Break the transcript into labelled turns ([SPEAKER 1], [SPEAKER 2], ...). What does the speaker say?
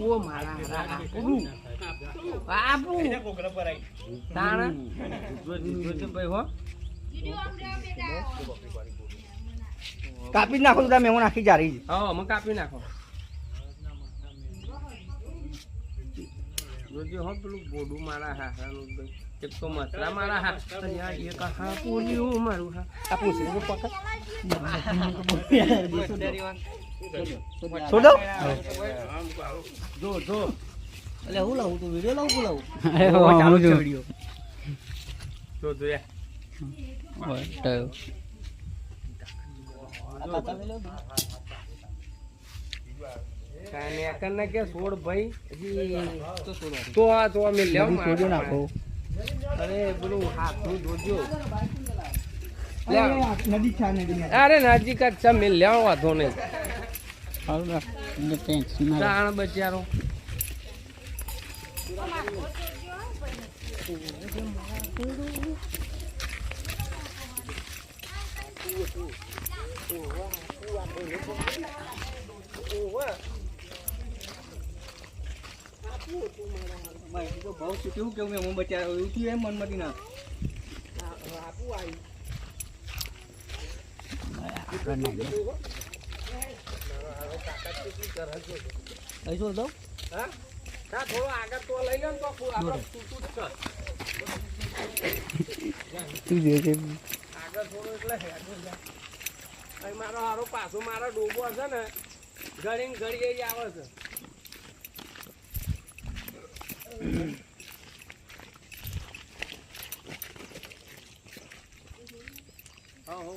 [SPEAKER 1] ઓ મારા આપું તાણ ભાઈ હો
[SPEAKER 2] કાપી નાખો તો મેમો નાખી જારી
[SPEAKER 1] હા અમે કાપી નાખો જોજો હો પેલું બોડું મારા હારાનું ભાઈ એક તો મસરા મારા હાથ એક હા પોલ્યું મારું હા
[SPEAKER 2] આ પૂછે જો પકડ છોડો
[SPEAKER 1] જો
[SPEAKER 2] એટલે હું લાવું તો વિડિયો લાવું બોલાવું
[SPEAKER 1] ચાલુ છે વિડિયો જો યાર કાને કને કે છોડ ભાઈ તો આ તો અમે લેવ
[SPEAKER 2] છોડી નાખો
[SPEAKER 1] અરે પેલું હાથનું જોજો
[SPEAKER 2] નદી છે નદી
[SPEAKER 1] અરે નજીક જ છે મેં લેવ વાંધો નહીં જાણ બચારો
[SPEAKER 2] ભાવ કેવું કેવું મેં બચારો એવું થયું એમ મનમાંથી ના
[SPEAKER 1] આપું આવી
[SPEAKER 2] અહીં દો
[SPEAKER 1] હા થોડો આગળ તો લઈ લો ને તો આગળ તૂટું જ આગળ થોડો એટલે અહીં મારો હારો પાછો મારો ડોબો હશે ને ઘડી ઘડી આવે છે હા હો